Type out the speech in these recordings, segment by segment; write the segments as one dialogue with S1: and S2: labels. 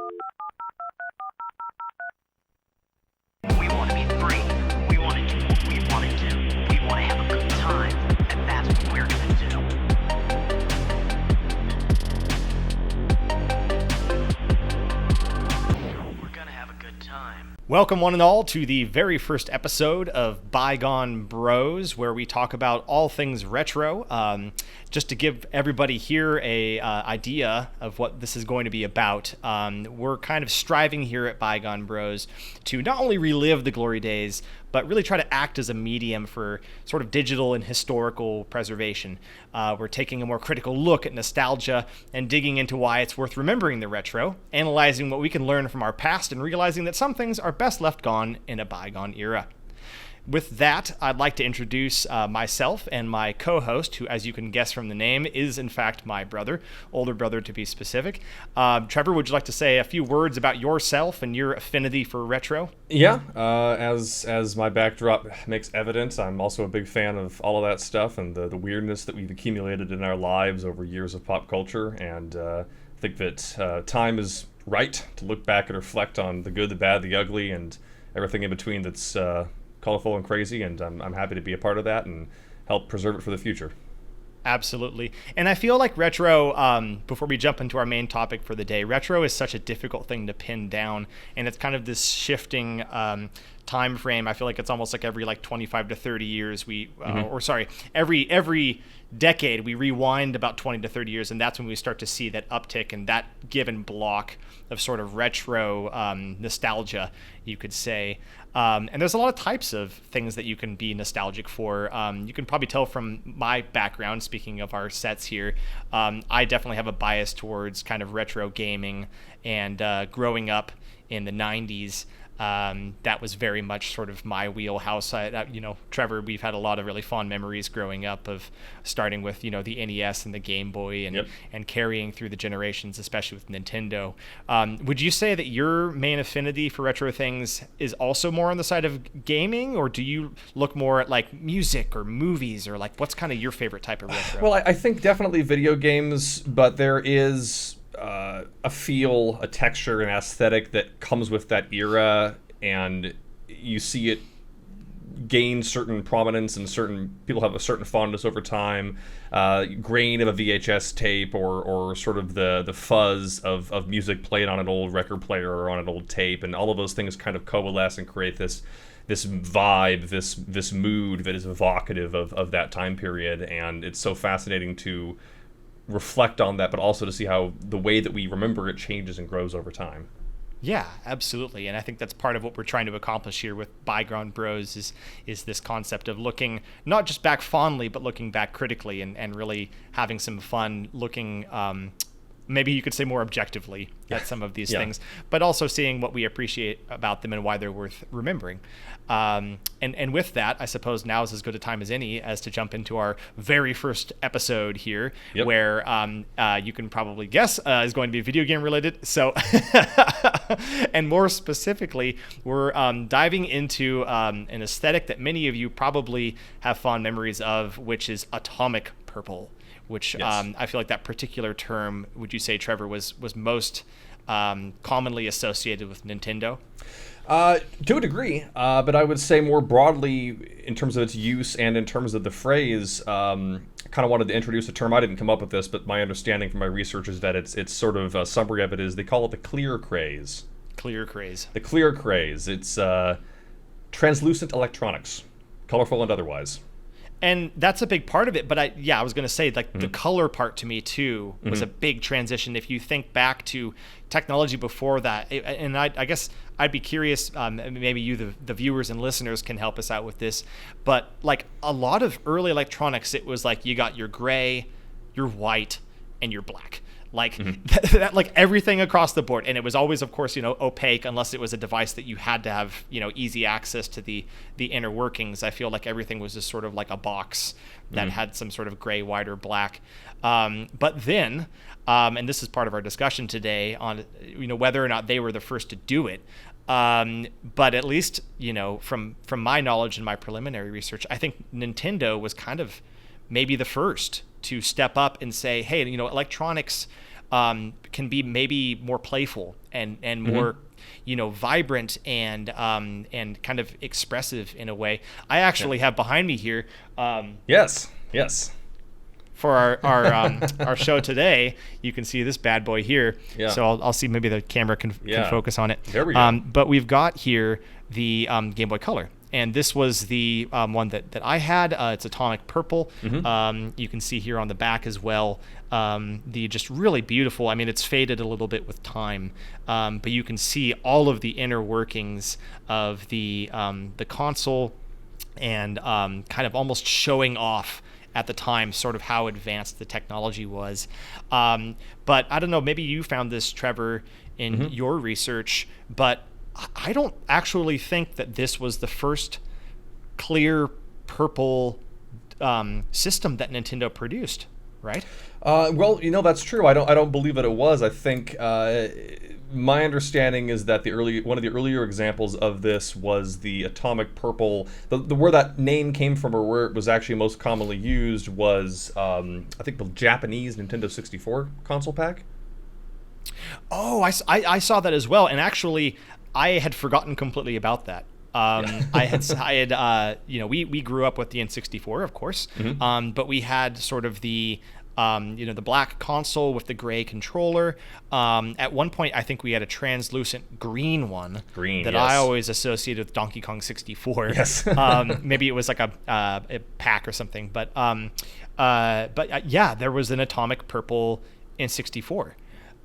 S1: We want to be free. We want to do what we want to do. We want to have a good time. And that's what we're going to do. We're going to have a good time.
S2: Welcome one and all to the very first episode of Bygone Bros, where we talk about all things retro. Just to give everybody here a idea of what this is going to be about, we're kind of striving here at Bygone Bros to not only relive the glory days, but really try to act as a medium for sort of digital and historical preservation. We're taking a more critical look at nostalgia and digging into why it's worth remembering the retro, analyzing what we can learn from our past, and realizing that some things are best left gone in a bygone era. With that, I'd like to introduce myself and my co-host, who, as you can guess from the name, is in fact my brother, older brother to be specific. Trevor, would you like to say a few words about yourself and your affinity for retro?
S3: Yeah, as my backdrop makes evident, I'm also a big fan of all of that stuff and the weirdness that we've accumulated in our lives over years of pop culture, and I think that time is right to look back and reflect on the good, the bad, the ugly, and everything in between that's colorful and crazy, and I'm happy to be a part of that and help preserve it for the future.
S2: Absolutely. And I feel like retro, before we jump into our main topic for the day, retro is such a difficult thing to pin down, and it's kind of this shifting time frame. I feel like it's almost like every 25 to 30 years every decade we rewind about 20 to 30 years, and that's when we start to see that uptick and that given block of sort of retro nostalgia, you could say. And there's a lot of types of things that you can be nostalgic for. You can probably tell from my background, speaking of our sets here, I definitely have a bias towards kind of retro gaming, and growing up in the 90s, that was very much sort of my wheelhouse. Trevor, we've had a lot of really fond memories growing up of starting with, the NES and the Game Boy, and
S3: Yep.
S2: and carrying through the generations, especially with Nintendo. Would you say that your main affinity for retro things is also more on the side of gaming, or do you look more at like music or movies, or like what's kind of your favorite type of retro?
S3: Well, I think definitely video games, but there is a feel, a texture, an aesthetic that comes with that era, and you see it gain certain prominence, and certain people have a certain fondness over time. Grain of a VHS tape, or sort of the fuzz of music played on an old record player or on an old tape, and all of those things kind of coalesce and create this vibe, this mood that is evocative of that time period. And it's so fascinating to reflect on that, but also to see how the way that we remember it changes and grows over time.
S2: Yeah, absolutely. And I think that's part of what we're trying to accomplish here with Bygone Bros is this concept of looking not just back fondly, but looking back critically, and really having some fun looking, maybe you could say more objectively at some of these things, but also seeing what we appreciate about them and why they're worth remembering. And with that, I suppose now is as good a time as any as to jump into our very first episode here, where you can probably guess is going to be video game related. So, and more specifically, we're diving into an aesthetic that many of you probably have fond memories of, which is atomic purple. Which I feel like that particular term, would you say, Trevor, was most commonly associated with Nintendo?
S3: To a degree, but I would say more broadly in terms of its use and in terms of the phrase, kind of wanted to introduce a term. I didn't come up with this, but my understanding from my research is that it's sort of a summary of it is they call it the clear craze.
S2: Clear craze.
S3: The clear craze. It's translucent electronics, colorful and otherwise.
S2: And that's a big part of it. But I was going to say, like, the color part to me, too, was a big transition. If you think back to technology before that, and I guess I'd be curious, maybe you, the viewers and listeners, can help us out with this. But, like, a lot of early electronics, it was like you got your gray, your white, and your black. Like like everything across the board. And it was always, of course, opaque, unless it was a device that you had to have, easy access to the inner workings. I feel like everything was just sort of like a box that had some sort of gray, white, or black. But then, and this is part of our discussion today on, whether or not they were the first to do it. But at least, from my knowledge and my preliminary research, I think Nintendo was kind of maybe the first to step up and say, hey, electronics can be maybe more playful and more vibrant and kind of expressive in a way. I actually have behind me here.
S3: Yes.
S2: For our show today, you can see this bad boy here. Yeah. So I'll see, maybe the camera can focus on it.
S3: There we go.
S2: But we've got here the Game Boy Color. And this was the one that I had. It's atomic purple. You can see here on the back as well, the just really beautiful. I mean, it's faded a little bit with time, but you can see all of the inner workings of the console, and kind of almost showing off at the time sort of how advanced the technology was. But I don't know, maybe you found this, Trevor, in your research, but I don't actually think that this was the first clear purple system that Nintendo produced, right?
S3: Well, that's true. I don't believe that it was. I think my understanding is that one of the earlier examples of this was the atomic purple. The where that name came from, or where it was actually most commonly used, was I think the Japanese Nintendo 64 console pack.
S2: Oh, I saw that as well, and actually, I had forgotten completely about that. I had we grew up with the N64, of course, but we had sort of the the black console with the gray controller. At one point, I think we had a translucent green one that I always associated with Donkey Kong 64.
S3: Yes.
S2: Maybe it was like a pack or something, but there was an atomic purple N64,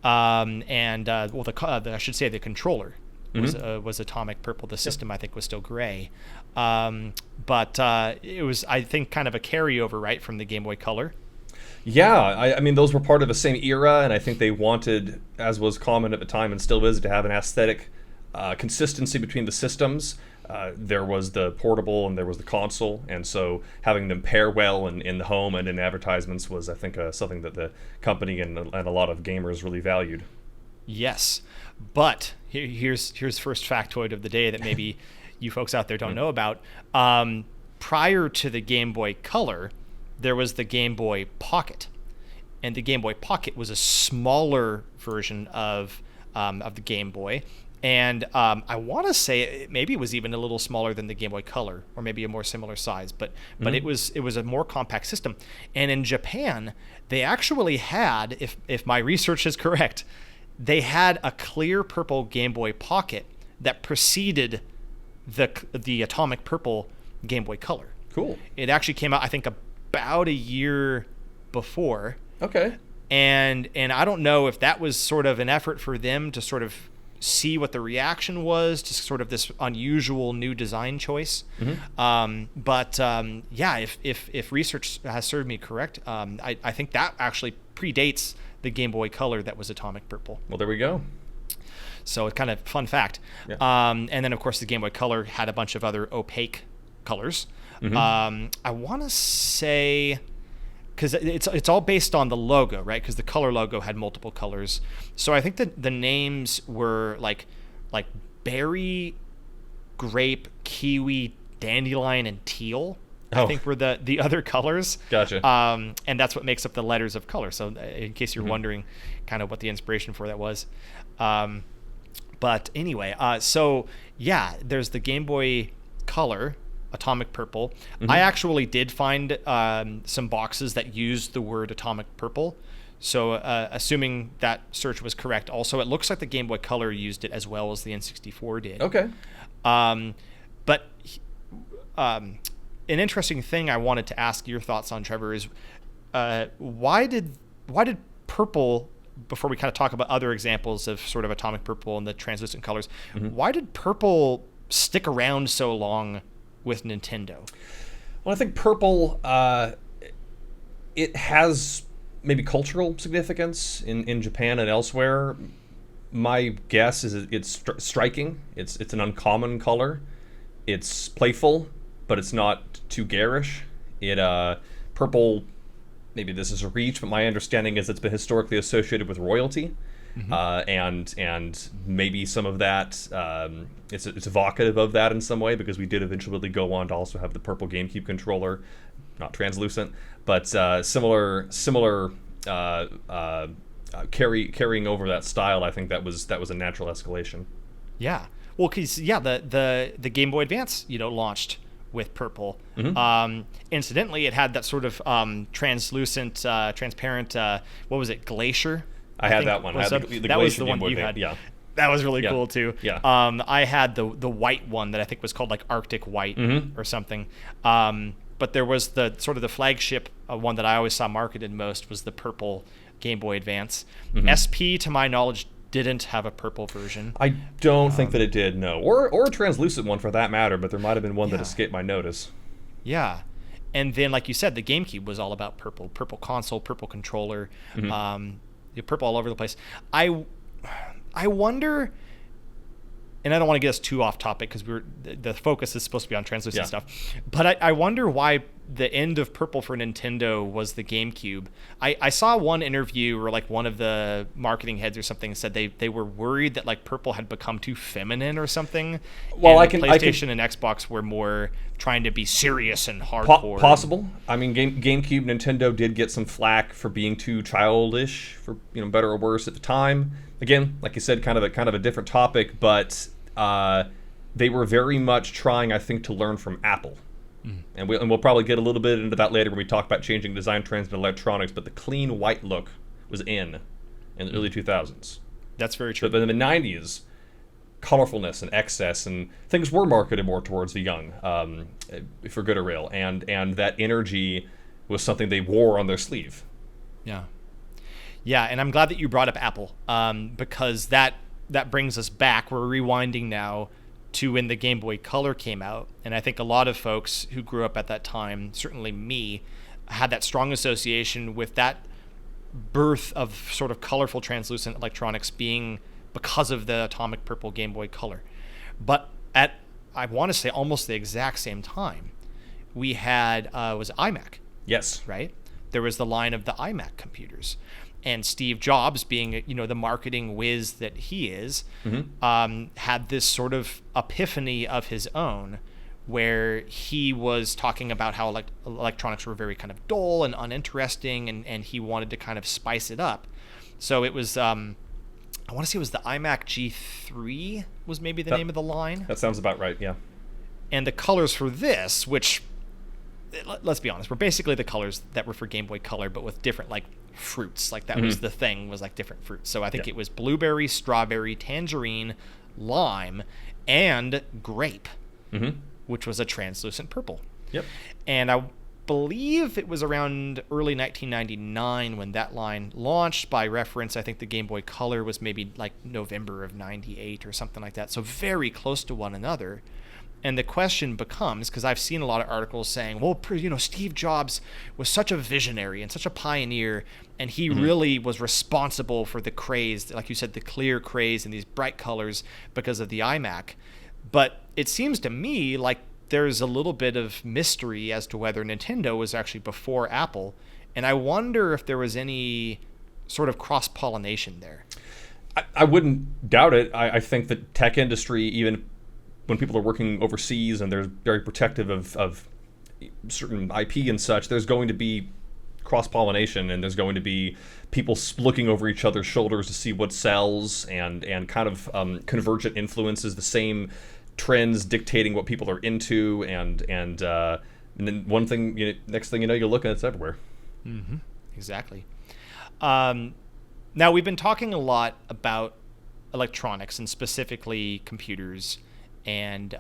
S2: I should say the controller was atomic purple. The system, I think, was still gray, but it was, I think, kind of a carryover, right, from the Game Boy Color.
S3: Yeah, I mean, those were part of the same era, and I think they wanted, as was common at the time and still is, to have an aesthetic consistency between the systems. There was the portable and there was the console, and so having them pair well in the home and in advertisements was, I think, something that the company and a lot of gamers really valued.
S2: Yes, but here's first factoid of the day that maybe you folks out there don't know about. Prior to the Game Boy Color, there was the Game Boy Pocket, and the Game Boy Pocket was a smaller version of the Game Boy, and I want to say maybe it was even a little smaller than the Game Boy Color, or maybe a more similar size, but it was a more compact system. And in Japan, they actually had, if my research is correct, they had a clear purple Game Boy Pocket that preceded the atomic purple Game Boy Color.
S3: Cool.
S2: It actually came out, I think, about a year before.
S3: Okay.
S2: And I don't know if that was sort of an effort for them to sort of see what the reaction was to sort of this unusual new design choice. If research has served me correct, I think that actually predates the Game Boy Color that was atomic purple.
S3: Well, there we go.
S2: So it's kind of fun fact.
S3: Yeah.
S2: And then, of course, the Game Boy Color had a bunch of other opaque colors. I want to say, because it's all based on the logo, right? Because the Color logo had multiple colors. So I think that the names were like berry, grape, kiwi, dandelion, and teal. I think were the other colors.
S3: Gotcha.
S2: And that's what makes up the letters of color. So in case you're wondering kind of what the inspiration for that was. But anyway, there's the Game Boy Color, atomic purple. I actually did find some boxes that used the word atomic purple. So assuming that search was correct, also, it looks like the Game Boy Color used it as well as the N64 did.
S3: Okay.
S2: But an interesting thing I wanted to ask your thoughts on, Trevor, is why did purple, before we kind of talk about other examples of sort of atomic purple and the translucent colors, why did purple stick around so long with Nintendo?
S3: Well, I think purple, it has maybe cultural significance in Japan and elsewhere. My guess is it's striking. It's an uncommon color. It's playful, but it's not too garish. Purple, maybe this is a reach, but my understanding is it's been historically associated with royalty. And maybe some of that, it's evocative of that in some way, because we did eventually go on to also have the purple GameCube controller, not translucent, but similar carrying over that style, I think that was a natural escalation.
S2: Yeah. Well, because the Game Boy Advance, launched with purple. Incidentally, it had that sort of translucent, transparent. What was it? Glacier.
S3: I had that one.
S2: That was the one you had.
S3: Yeah.
S2: That was really cool too.
S3: Yeah.
S2: I had the white one that I think was called like Arctic White or something. But there was the sort of the flagship one that I always saw marketed most was the purple Game Boy Advance. SP, to my knowledge, didn't have a purple version.
S3: I don't think that it did, no. Or a translucent one for that matter, but there might have been one that escaped my notice.
S2: Yeah. And then, like you said, the GameCube was all about purple. Purple console, purple controller, purple all over the place. I wonder, and I don't want to get us too off topic because the focus is supposed to be on translucent stuff, but I wonder why the end of purple for Nintendo was the GameCube. I saw one interview where like one of the marketing heads or something said they were worried that like purple had become too feminine or something.
S3: Well,
S2: and PlayStation and Xbox were more trying to be serious and hardcore.
S3: Possible. I mean, GameCube, Nintendo did get some flack for being too childish, for better or worse at the time. Again, like you said, kind of a different topic, but they were very much trying, I think, to learn from Apple. And we'll probably get a little bit into that later when we talk about changing design trends in electronics, but the clean white look was in the early 2000s.
S2: That's very true.
S3: But in the 90s, colorfulness and excess and things were marketed more towards the young, for good or ill, and that energy was something they wore on their sleeve.
S2: Yeah, and I'm glad that you brought up Apple, because that brings us back. We're rewinding now to when the Game Boy Color came out, and I think a lot of folks who grew up at that time, certainly me, had that strong association with that birth of sort of colorful translucent electronics being because of the atomic purple Game Boy Color. But at, I want to say, almost the exact same time, we had was iMac.
S3: Yes.
S2: Right? There was the line of the iMac computers. And Steve Jobs, being the marketing whiz that he is, had this sort of epiphany of his own, where he was talking about how electronics were very kind of dull and uninteresting, and he wanted to kind of spice it up. So it was, I want to say it was the iMac G3 was maybe the name of the line.
S3: That sounds about right, yeah.
S2: And the colors for this, which, let's be honest, were basically the colors that were for Game Boy Color, but with different fruits. That was the thing, was different fruits. So I think it was blueberry, strawberry, tangerine, lime, and grape, which was a translucent purple.
S3: Yep.
S2: And I believe it was around early 1999 when that line launched. By reference, I think the Game Boy Color was maybe November of 98 or something like that. So very close to one another. And the question becomes, because I've seen a lot of articles saying, well, Steve Jobs was such a visionary and such a pioneer, and he really was responsible for the craze, like you said, the clear craze and these bright colors because of the iMac. But it seems to me like there's a little bit of mystery as to whether Nintendo was actually before Apple, and I wonder if there was any sort of cross-pollination there.
S3: I wouldn't doubt it. I think the tech industry, even when people are working overseas and they're very protective of certain IP and such, there's going to be cross-pollination, and there's going to be people looking over each other's shoulders to see what sells, and kind of convergent influences, the same trends dictating what people are into, and then one thing, next thing you know, you're looking, it's everywhere.
S2: Exactly. Now, we've been talking a lot about electronics, and specifically computers, and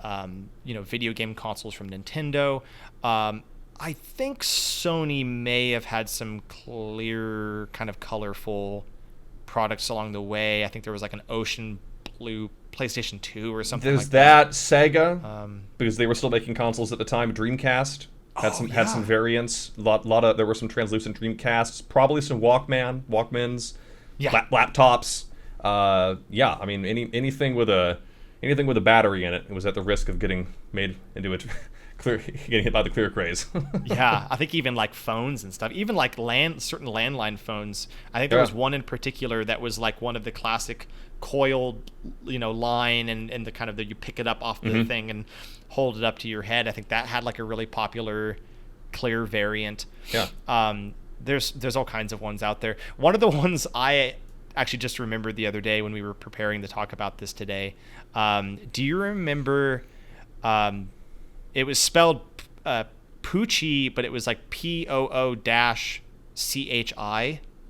S2: video game consoles from Nintendo. I think Sony may have had some clear, kind of colorful products along the way. I think there was an ocean blue PlayStation 2 or something.
S3: There's Sega, because they were still making consoles at the time. Dreamcast had some variants. There were some translucent Dreamcasts, probably some Walkmans, laptops. I mean, anything with a battery in it was at the risk of getting made into getting hit by the clear craze.
S2: Yeah, I think even phones and stuff, even certain landline phones. I think there was one in particular that was one of the classic coiled, line, and the kind of you pick it up off the thing and hold it up to your head. I think that had a really popular clear variant.
S3: Yeah.
S2: There's all kinds of ones out there. One of the ones I actually just remembered the other day when we were preparing to talk about this today. Do you remember? It was spelled Poochie, but it was like POO-CHI,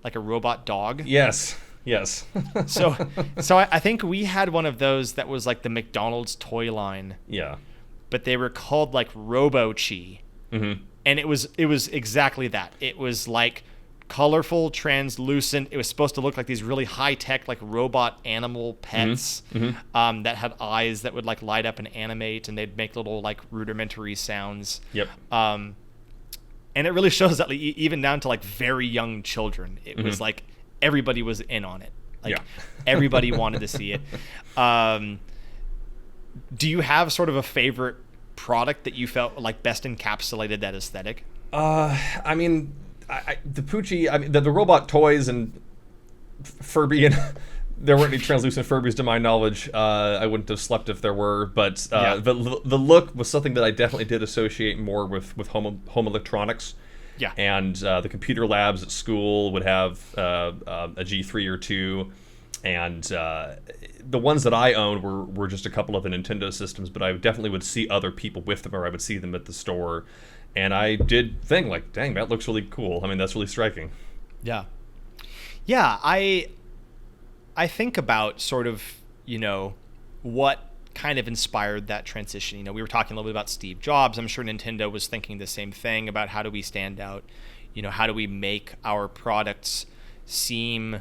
S2: like a robot dog.
S3: Yes.
S2: So I think we had one of those that was like the McDonald's toy line.
S3: Yeah.
S2: But they were called like Robo-Chi.
S3: Mm-hmm.
S2: And it was exactly that. It was like colorful, translucent. It was supposed to look like these really high-tech like robot animal pets that had eyes that would like light up and animate, and they'd make little like rudimentary sounds.
S3: Yep.
S2: And it really shows that like, even down to like very young children, it was like everybody was in on it. Like everybody wanted to see it. Do you have sort of a favorite product that you felt like best encapsulated that aesthetic?
S3: I mean, the Poochie, I mean, the robot toys and Furby, and there weren't any translucent Furbies to my knowledge. I wouldn't have slept if there were, but the look was something that I definitely did associate more with home electronics.
S2: Yeah.
S3: And the computer labs at school would have a G3 or 2. And the ones that I owned were just a couple of the Nintendo systems, but I definitely would see other people with them, or I would see them at the store. And I did think, like, dang, that looks really cool. I mean, that's really striking.
S2: Yeah. Yeah, I think about sort of, what kind of inspired that transition. We were talking a little bit about Steve Jobs. I'm sure Nintendo was thinking the same thing about how do we stand out? How do we make our products seem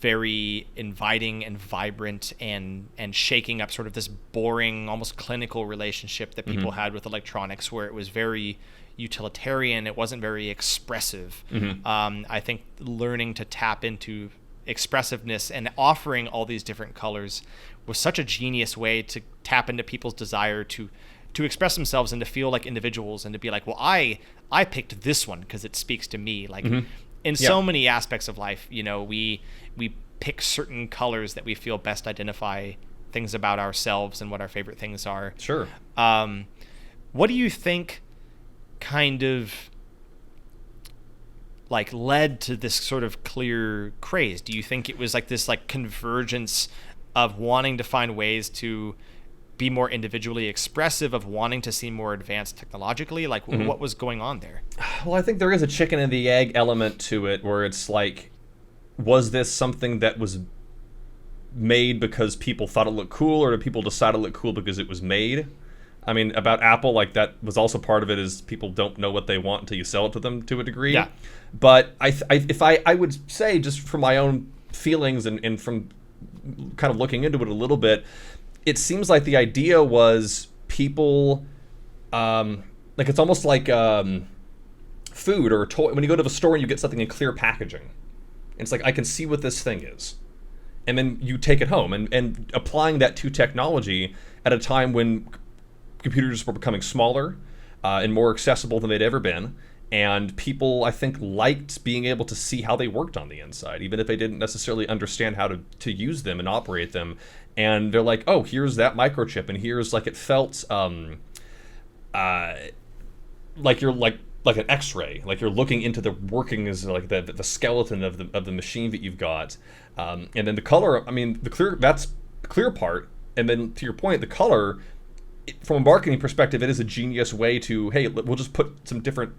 S2: very inviting and vibrant and shaking up sort of this boring, almost clinical relationship that people had with electronics, where it was very utilitarian. It wasn't very expressive. I think learning to tap into expressiveness and offering all these different colors was such a genius way to tap into people's desire to express themselves and to feel like individuals, and to be like, well, I picked this one because it speaks to me. Like in so many aspects of life, we pick certain colors that we feel best identify things about ourselves and what our favorite things are.
S3: Sure.
S2: What do you think kind of like led to this sort of clear craze? Do you think it was like this like convergence of wanting to find ways to be more individually expressive, of wanting to seem more advanced technologically? Like what was going on there?
S3: Well, I think there is a chicken and the egg element to it, where it's like, was this something that was made because people thought it looked cool, or did people decide it looked cool because it was made? I mean, about Apple, like, that was also part of it, is people don't know what they want until you sell it to them to a degree.
S2: Yeah.
S3: But I would say, just from my own feelings and from kind of looking into it a little bit, it seems like the idea was people, like, it's almost like food or a toy. When you go to the store and you get something in clear packaging, it's like, I can see what this thing is. And then you take it home, and applying that to technology at a time when computers were becoming smaller and more accessible than they'd ever been. And people, I think, liked being able to see how they worked on the inside, even if they didn't necessarily understand how to use them and operate them. And they're like, oh, here's that microchip, and here's, like, it felt like you're like an X-ray, like you're looking into the workings, like the skeleton of the machine that you've got. And then the color, I mean, that's the clear part. And then, to your point, the color, from a marketing perspective, it is a genius way to, hey, we'll just put some different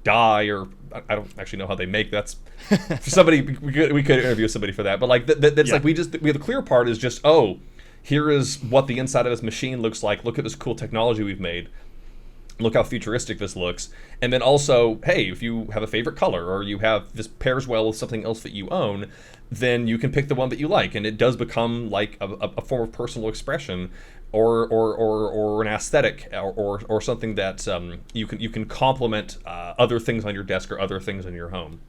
S3: dye, or I don't actually know how they make that's for somebody. We could interview somebody for that, but like that's like we have the clear part is just, oh, here is what the inside of this machine looks like. Look at this cool technology we've made. Look how futuristic this looks. And then also, hey, if you have a favorite color, or you have this pairs well with something else that you own, then you can pick the one that you like, and it does become like a form of personal expression, or an aesthetic, or something that you can complement other things on your desk or other things in your home.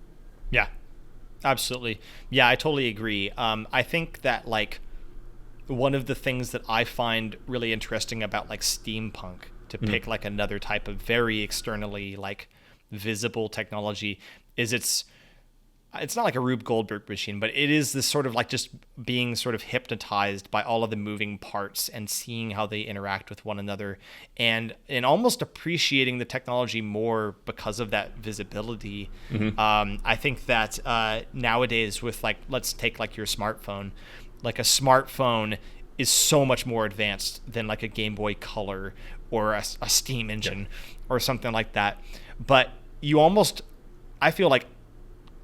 S2: Yeah, absolutely. Yeah, I totally agree. I think that, like, one of the things that I find really interesting about, like, steampunk, to pick like another type of very externally like visible technology, is it's it's not like a Rube Goldberg machine, but it is this sort of like just being sort of hypnotized by all of the moving parts and seeing how they interact with one another, and almost appreciating the technology more because of that visibility. I think that nowadays with like, let's take like your smartphone, like a smartphone is so much more advanced than like a Game Boy Color or a Steam engine or something like that. But I feel like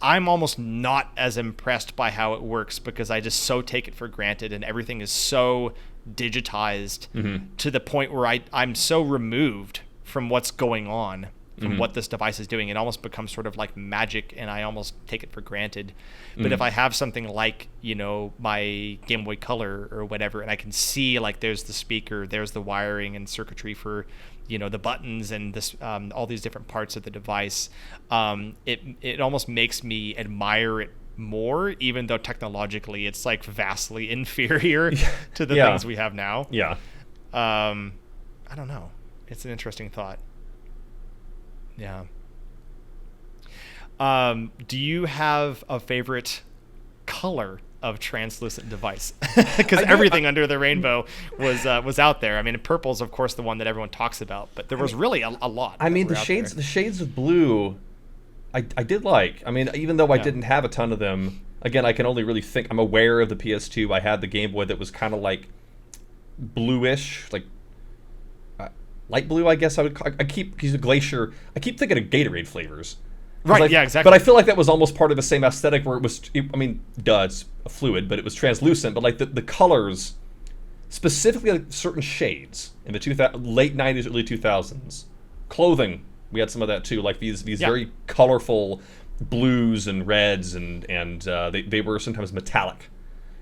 S2: I'm almost not as impressed by how it works because I just so take it for granted, and everything is so digitized to the point where I'm so removed from what's going on, from what this device is doing. It almost becomes sort of like magic, and I almost take it for granted. But if I have something like, my Game Boy Color or whatever, and I can see like there's the speaker, there's the wiring and circuitry for the buttons and this all these different parts of the device, it almost makes me admire it more, even though technologically it's like vastly inferior to the things we have now. I don't know, it's an interesting thought. Do you have a favorite color of translucent device? Because everything under the rainbow was out there. I mean, purple's of course the one that everyone talks about, but there was really a lot.
S3: I mean, the shades of blue, I did like. I mean, even though I didn't have a ton of them. Again, I can only really think. I'm aware of the PS2. I had the Game Boy that was kind of like bluish, like light blue, I guess I would. I keep he's a glacier. I keep thinking of Gatorade flavors.
S2: Right. Yeah. Exactly.
S3: But I feel like that was almost part of the same aesthetic where it was. I mean, it's a fluid, but it was translucent. But like the colors, specifically like certain shades in the late '90s, early 2000s, clothing. We had some of that too. Like these very colorful blues and reds, and they were sometimes metallic,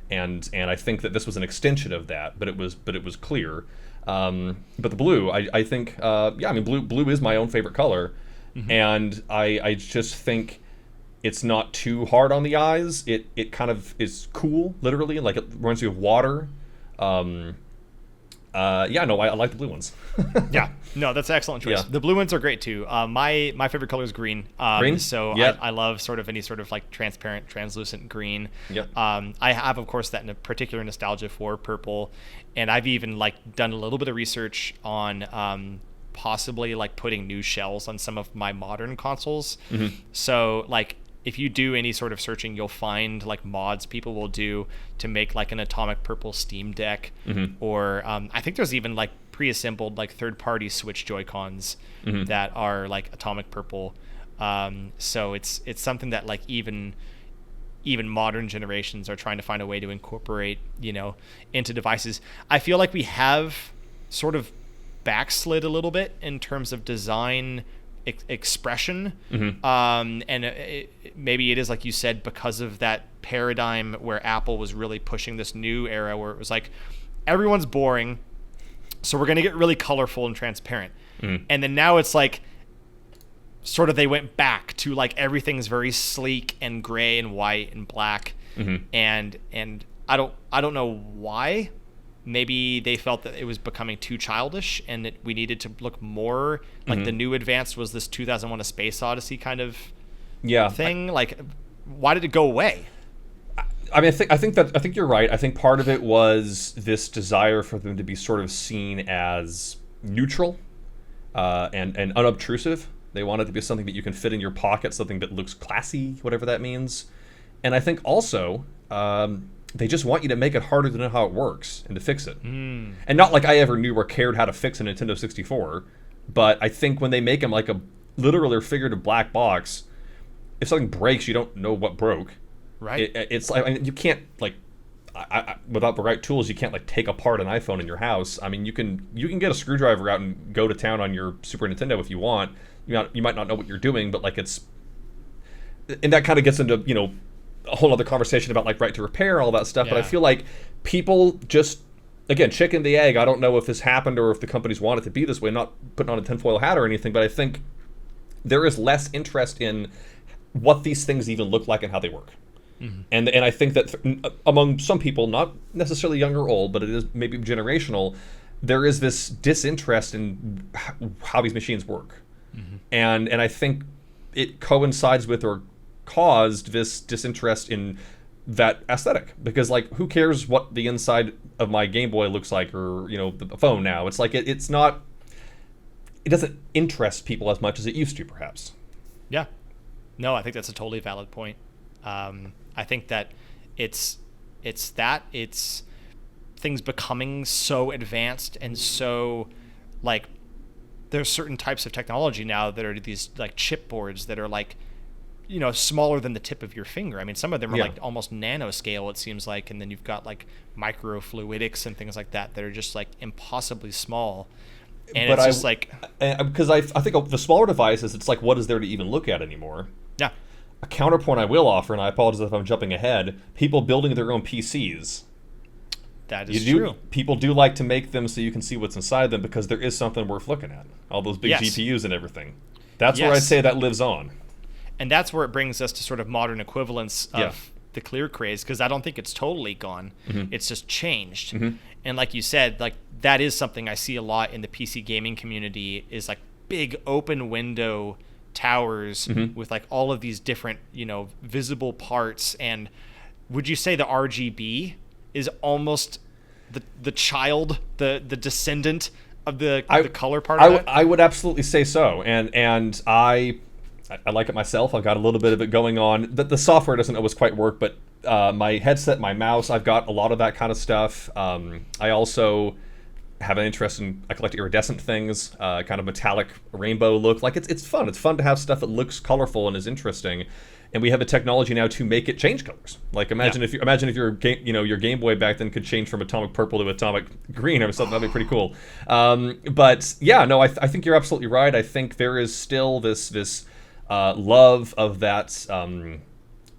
S3: and I think that this was an extension of that. But it was clear. But the blue, I think, I mean, blue is my own favorite color, and I just think it's not too hard on the eyes. It kind of is cool, literally, like it reminds you of water. I like the blue ones.
S2: No, that's an excellent choice. The blue ones are great too. My favorite color is green.
S3: Green?
S2: So I love sort of any sort of like transparent, translucent green. I have, of course, that in a particular nostalgia for purple, and I've even like done a little bit of research on possibly like putting new shells on some of my modern consoles. So like, if you do any sort of searching, you'll find like mods people will do to make like an atomic purple Steam Deck, or I think there's even like pre-assembled like third-party Switch Joy-Cons that are like atomic purple. So it's something that like even modern generations are trying to find a way to incorporate, into devices. I feel like we have sort of backslid a little bit in terms of design expression, and maybe it is like you said, because of that paradigm where Apple was really pushing this new era where it was like everyone's boring, so we're going to get really colorful and transparent. And then now it's like sort of they went back to like everything's very sleek and gray and white and black, and I don't know why. Maybe they felt that it was becoming too childish and that we needed to look more like the new advanced was this 2001: A Space Odyssey kind of thing. Like, why did it go away?
S3: I mean, I think you're right. I think part of it was this desire for them to be sort of seen as neutral and unobtrusive. They wanted to be something that you can fit in your pocket, something that looks classy, whatever that means. And I think also they just want you to make it harder to know how it works and to fix it. And not like I ever knew or cared how to fix a Nintendo 64, but I think when they make them like a literal or figurative black box, if something breaks, you don't know what broke.
S2: Right.
S3: It's like, I mean, you can't like, without the right tools, you can't like take apart an iPhone in your house. I mean, you can get a screwdriver out and go to town on your Super Nintendo if you want. You might not know what you're doing, but like and that kind of gets into a whole other conversation about like right to repair, all that stuff. But I feel like people just, again, chicken the egg. I don't know if this happened or if the companies want it to be this way. Not putting on a tinfoil hat or anything, but I think there is less interest in what these things even look like and how they work. And I think that among some people, not necessarily young or old, but it is maybe generational, there is this disinterest in how these machines work. And I think it coincides with, or caused this disinterest in that aesthetic, because like who cares what the inside of my Game Boy looks like, or the phone now. It's like it's not, it doesn't interest people as much as it used to, perhaps.
S2: Yeah. No, I think that's a totally valid point. I think that it's things becoming so advanced and so like there's certain types of technology now that are these like chipboards that are like smaller than the tip of your finger. I mean, some of them are like almost nanoscale, it seems like, and then you've got like microfluidics and things like that are just like impossibly small. And but it's just like
S3: because I think of the smaller devices, it's like, what is there to even look at anymore?
S2: Yeah.
S3: A counterpoint I will offer, and I apologize if I'm jumping ahead, people building their own PCs.
S2: That is true.
S3: People do like to make them so you can see what's inside them, because there is something worth looking at. All those big GPUs and everything. That's where I'd say that lives on.
S2: And that's where it brings us to sort of modern equivalents of the clear craze, because I don't think it's totally gone. Mm-hmm. It's just changed. Mm-hmm. And like you said, like that is something I see a lot in the PC gaming community, is like big open window towers with like all of these different, visible parts. And would you say the RGB is almost the child, the descendant of the color part of it?
S3: I would absolutely say so. And I like it myself. I've got a little bit of it going on. The software doesn't always quite work, but my headset, my mouse, I've got a lot of that kind of stuff. I also have an interest in, I collect iridescent things, kind of metallic rainbow look. Like it's fun. It's fun to have stuff that looks colorful and is interesting. And we have the technology now to make it change colors. Like imagine if your Game Boy back then could change from atomic purple to atomic green or something. That'd be pretty cool. But yeah, no, I think you're absolutely right. I think there is still this love of that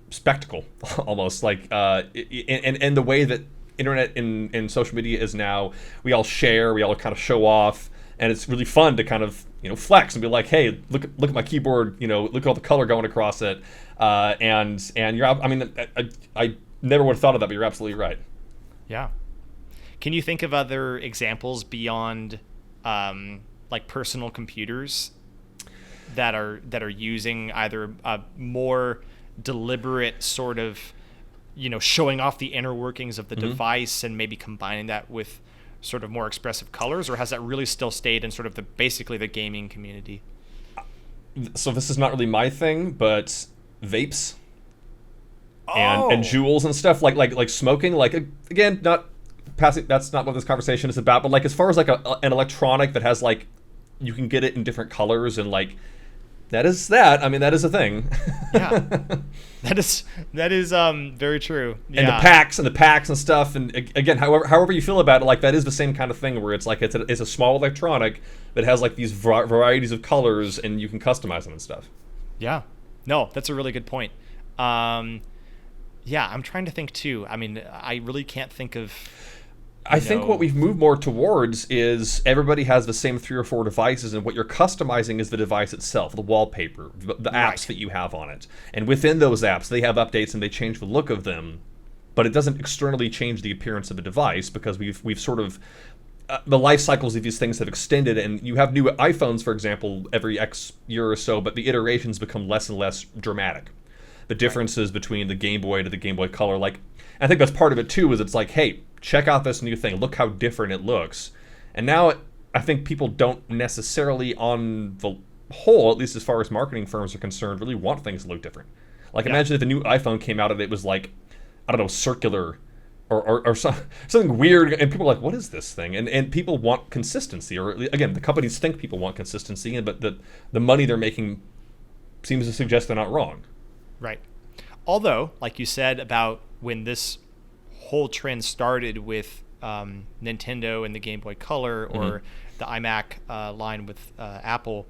S3: spectacle, almost like, and the way that internet and social media is now. We all share, we all kind of show off, and it's really fun to kind of flex and be like, hey, look at my keyboard, look at all the color going across it, and you're, I mean, I never would have thought of that, but you're absolutely right.
S2: Yeah. Can you think of other examples beyond like personal computers that are using either a more deliberate sort of showing off the inner workings of the device and maybe combining that with sort of more expressive colors, or has that really still stayed in sort of basically the gaming community?
S3: So this is not really my thing, but vapes and jewels and stuff like smoking, like, again, not passing, that's not what this conversation is about, but like as far as like an electronic that has like, you can get it in different colors, and like that is a thing.
S2: Yeah. That is very true. Yeah.
S3: And the packs and stuff, and again, however you feel about it, like that is the same kind of thing where it's like it's a small electronic that has like these varieties of colors, and you can customize them and stuff.
S2: Yeah. No, that's a really good point. Yeah, I'm trying to think too. I mean, I really can't think of.
S3: I think what we've moved more towards is everybody has the same 3 or 4 devices, and what you're customizing is the device itself, the wallpaper, the apps that you have on it. And within those apps, they have updates and they change the look of them, but it doesn't externally change the appearance of a device, because we've sort of the life cycles of these things have extended, and you have new iPhones, for example, every X year or so, but the iterations become less and less dramatic. The differences between the Game Boy to the Game Boy Color, like, I think that's part of it too, is it's like, hey, check out this new thing. Look how different it looks. And now I think people don't necessarily, on the whole, at least as far as marketing firms are concerned, really want things to look different. Like, imagine if the new iPhone came out and it was like, I don't know, circular or something weird, and people are like, what is this thing? And people want consistency, or again, the companies think people want consistency, but the money they're making seems to suggest they're not wrong.
S2: Right. Although, like you said about when this whole trend started with Nintendo and the Game Boy Color, or the iMac line with Apple,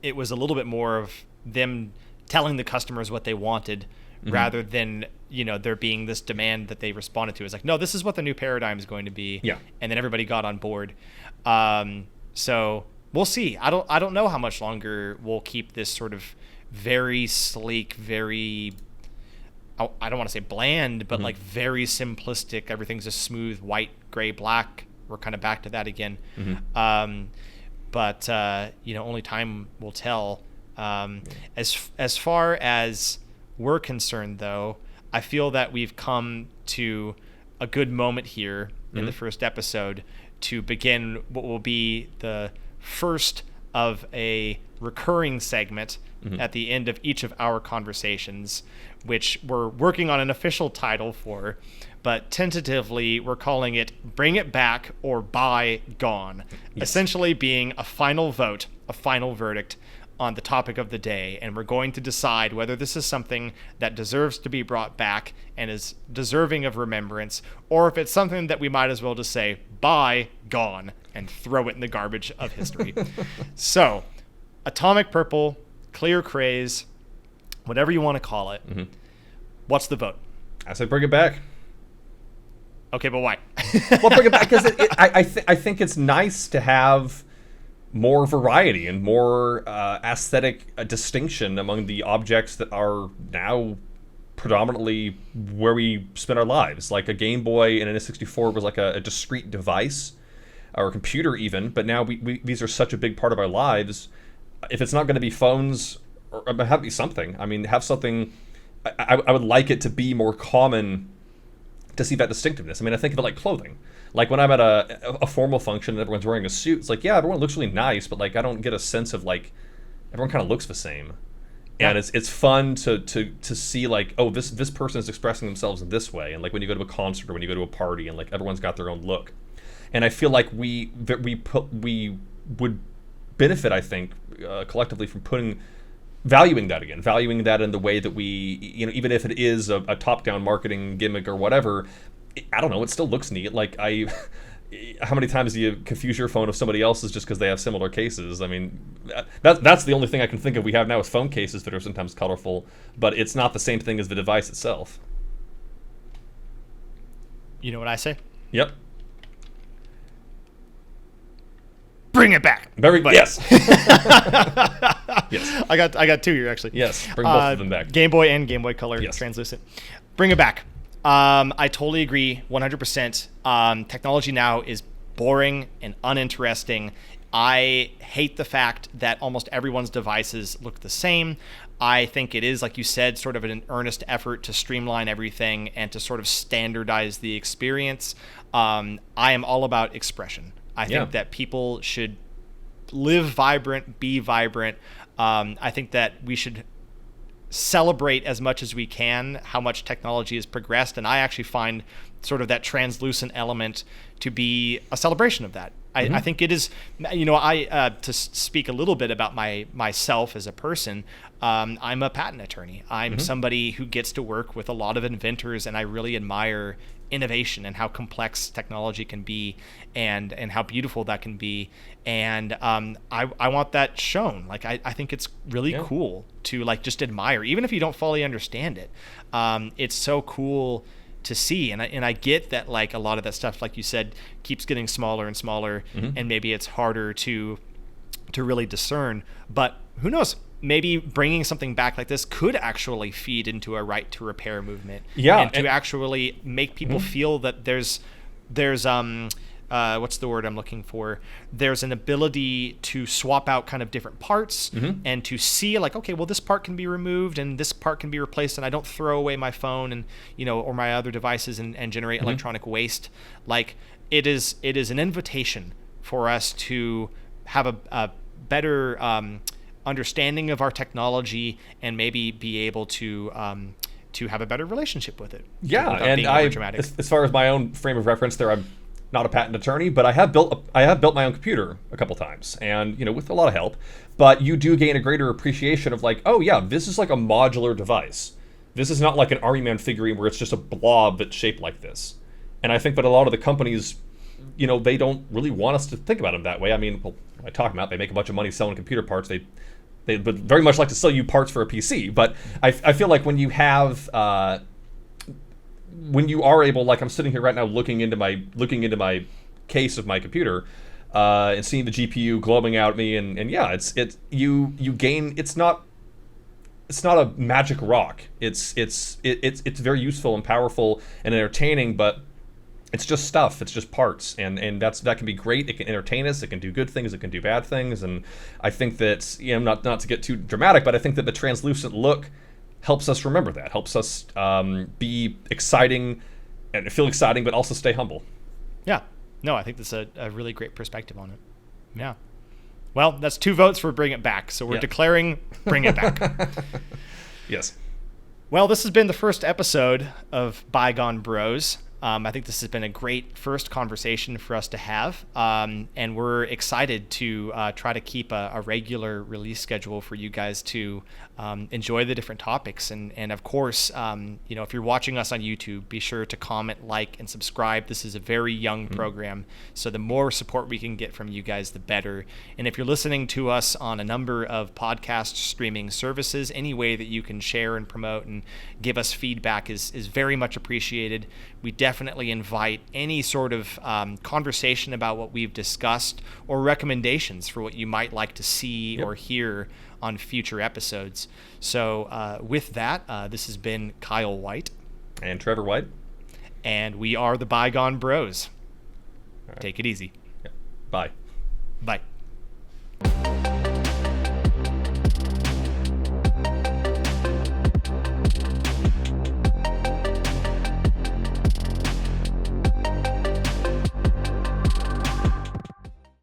S2: it was a little bit more of them telling the customers what they wanted, rather than there being this demand that they responded to. It's like, no, this is what the new paradigm is going to be.
S3: Yeah. And
S2: then everybody got on board. So we'll see. I don't know how much longer we'll keep this sort of very sleek, very, I don't want to say bland, but like very simplistic. Everything's just smooth, white, gray, black. We're kind of back to that again. But only time will tell. As far as we're concerned, though, I feel that we've come to a good moment here in the first episode to begin what will be the first of a recurring segment at the end of each of our conversations, which we're working on an official title for, but tentatively we're calling it Bring It Back or Bygone, essentially being a final vote, a final verdict on the topic of the day, and we're going to decide whether this is something that deserves to be brought back and is deserving of remembrance, or if it's something that we might as well just say bygone and throw it in the garbage of history. So, Atomic Purple, Clear Craze, whatever you want to call it, what's the vote?
S3: I say bring it back.
S2: Okay, but why?
S3: Well, bring it back because I think it's nice to have more variety and more aesthetic distinction among the objects that are now predominantly where we spend our lives. Like a Game Boy and an N64 was like a discrete device, or a computer even, but now these are such a big part of our lives. If it's not going to be phones, or have it be something. I mean, have something. I would like it to be more common to see that distinctiveness. I mean, I think of it like clothing. Like when I'm at a formal function and everyone's wearing a suit, it's like, yeah, everyone looks really nice, but like I don't get a sense of like everyone kind of looks the same. And it's fun to see like, oh, this person is expressing themselves in this way. And like when you go to a concert or when you go to a party and like everyone's got their own look. And I feel like we would benefit, I think, collectively from valuing that again, valuing that in the way that we, even if it is a top-down marketing gimmick or whatever, I don't know, it still looks neat. Like how many times do you confuse your phone with somebody else's just because they have similar cases? I mean, that's the only thing I can think of we have now is phone cases that are sometimes colorful, but it's not the same thing as the device itself.
S2: You know what I say?
S3: Yep.
S2: Bring it back.
S3: Yes.
S2: Yes. I got two here actually.
S3: Yes. Bring both of them back.
S2: Game Boy and Game Boy Color,
S3: yes.
S2: Translucent. Bring it back. I totally agree, 100%. Technology now is boring and uninteresting. I hate the fact that almost everyone's devices look the same. I think it is, like you said, sort of an earnest effort to streamline everything and to sort of standardize the experience. I am all about expression. I think that people should live vibrant, be vibrant. I think that we should celebrate as much as we can how much technology has progressed, and I actually find sort of that translucent element to be a celebration of that. I think it is, to speak a little bit about myself as a person, I'm a patent attorney. I'm somebody who gets to work with a lot of inventors, and I really admire innovation and how complex technology can be and how beautiful that can be. And I want that shown. Like, I think it's really cool to like just admire, even if you don't fully understand it. It's so cool to see, and I get that like a lot of that stuff, like you said, keeps getting smaller and smaller, and maybe it's harder to really discern. But who knows? Maybe bringing something back like this could actually feed into a right to repair movement, and to actually make people feel that there's what's the word I'm looking for? There's an ability to swap out kind of different parts and to see like, okay, well, this part can be removed and this part can be replaced, and I don't throw away my phone and or my other devices and generate electronic waste. Like it is an invitation for us to have a better understanding of our technology and maybe be able to have a better relationship with it.
S3: Yeah, and as far as my own frame of reference there, I'm not a patent attorney, but I have built my own computer a couple times, and with a lot of help. But you do gain a greater appreciation of like, oh yeah, this is like a modular device. This is not like an Army Man figurine where it's just a blob that's shaped like this. And I think that a lot of the companies, they don't really want us to think about them that way. I mean, well, I talk about they make a bunch of money selling computer parts. They would very much like to sell you parts for a PC, but I feel like when you have when you are able, like I'm sitting here right now looking into my case of my computer and seeing the GPU glowing out at me, and yeah, you gain. It's not a magic rock. It's very useful and powerful and entertaining, but It's just stuff. It's just parts, and that can be great. It can entertain us. It can do good things. It can do bad things. And I think that, not to get too dramatic, but I think that the translucent look helps us remember that. Helps us be exciting and feel exciting, but also stay humble.
S2: Yeah. No, I think that's a really great perspective on it. Yeah. Well, that's 2 votes for Bring It Back. So we're declaring Bring It Back.
S3: Yes.
S2: Well, this has been the first episode of Bygone Bros. I think this has been a great first conversation for us to have, and we're excited to try to keep a regular release schedule for you guys to enjoy the different topics. And of course, if you're watching us on YouTube, be sure to comment, like, and subscribe. This is a very young program, so the more support we can get from you guys, the better. And if you're listening to us on a number of podcast streaming services, any way that you can share and promote and give us feedback is very much appreciated. We definitely invite any sort of conversation about what we've discussed or recommendations for what you might like to see or hear on future episodes. So with that, this has been Kyle White.
S3: And Trevor White.
S2: And we are the Bygone Bros. Right. Take it easy.
S3: Yeah. Bye.
S2: Bye.